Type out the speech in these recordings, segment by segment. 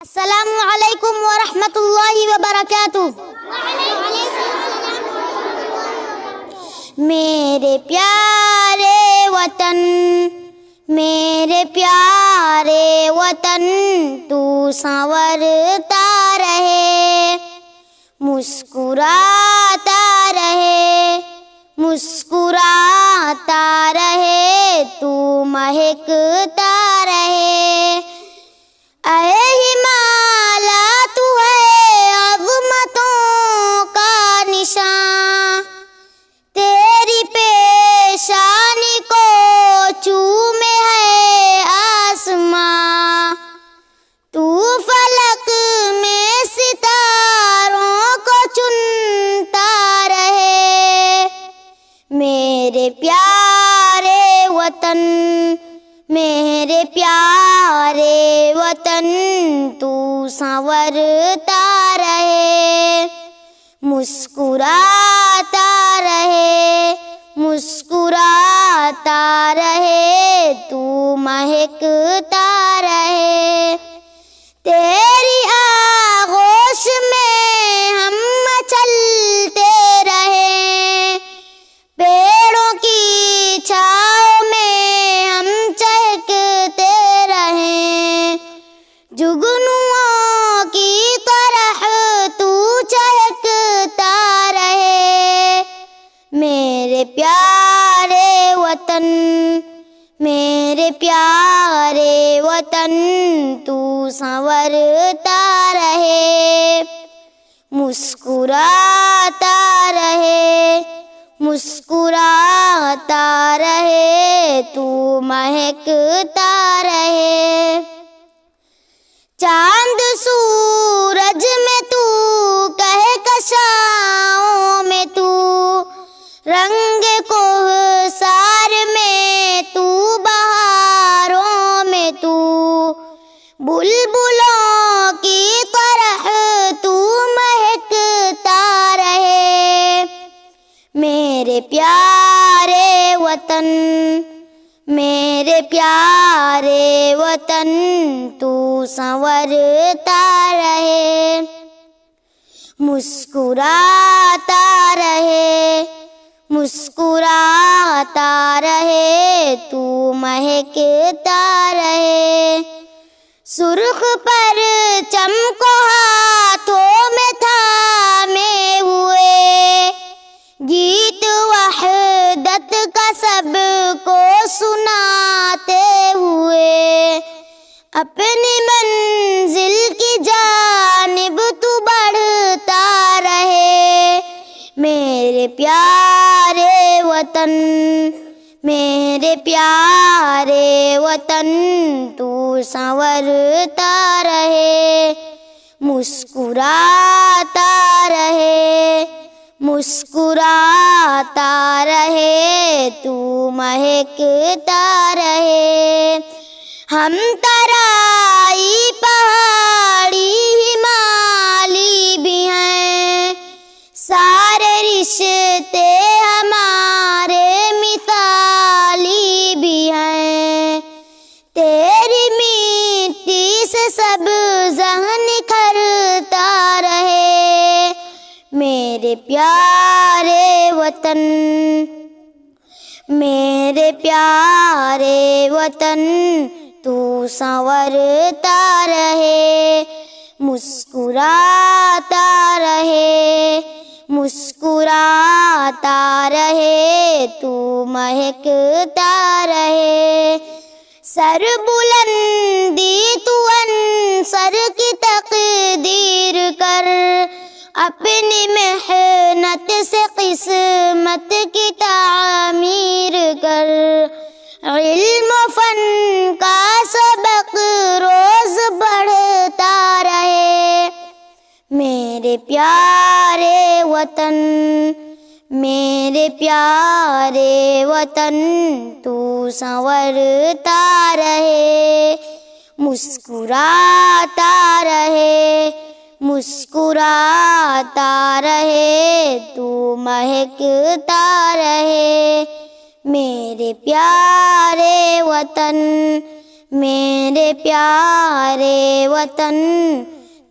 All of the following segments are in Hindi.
अस्सलामु अलैकुम व रहमतुल्लाहि व बरकातुहू। मेरे प्यारे वतन, मेरे प्यारे वतन, तू संवरता रहे, मुस्कुराता रहे, मुस्कुराता रहे, तू महकता रहे। ऐ हिमालय तू है अज़मतों का निशान, तेरी पेशानी को चूमे है आसमां। तू फलक में सितारों को चुनता रहे, मेरे प्यारे वतन, मेरे प्यारे वतन, तू संवरता रहे, मुस्कुराता रहे, मुस्कुराता रहे, तू महकता रहे। तेरी आगोश में हम मचलते रहे, पेड़ों की छाँव में हम चहकते रहे, जुगनुओं की तरह तू चहकता रहे। मेरे प्यारे वतन, मेरे प्यारे वतन, तू संवरता रहे, मुस्कुराता रहे, मुस्कुराता रहे, तू महकता रहे। चांद सूरज में तू, कहकशाओं में तू, रंग कोहसार में तू, बहारों में तू, बुलबुलों की तरह तू महकता रहे। मेरे प्यारे वतन, मेरे प्यारे वतन, तू संवरता रहे, मुस्कुराता रहे, मुस्कुराता रहे, तू महकता रहे। सुर्ख परचम को हाथों में थामे हुए, गीत वहदत का सबको सुनाते हुए, अपनी मंजिल की जानिब तू बढ़ता रहे। मेरे प्यारे वतन, मेरे प्यारे वतन, तू संवरता रहे, मुस्कुराता रहे, मुस्कुराता रहे, तू महकता रहे। हम तराई पहाड़ी हिमालय भी हैं, सारे रिश्ते हमारे मिसाली भी हैं। तेरी मिट्टी से सब जहन निखरता रहे, मेरे प्यारे वतन, मेरे प्यारे वतन, तू संवरता रहे, मुस्कुराता रहे, मुस्कुराता रहे, तू महकता रहे। सर बुलंदी तू अंसर की तकदीर कर, अपनी मेहनत से किस्मत की तामीर कर। इल्म फन का सबक रोज बढ़ता रहे, मेरे प्यारे वतन, मेरे प्यारे वतन, तू संवरता रहे, मुस्कुराता रहे, मुस्कुराता रहे, तू महकता रहे। मेरे प्यारे वतन, मेरे प्यारे वतन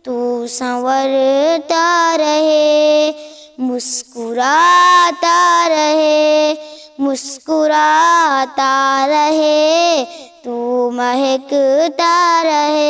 तू संवरता रहे, मुस्कुराता रहे, मुस्कुराता रहे, तू महकता रहे।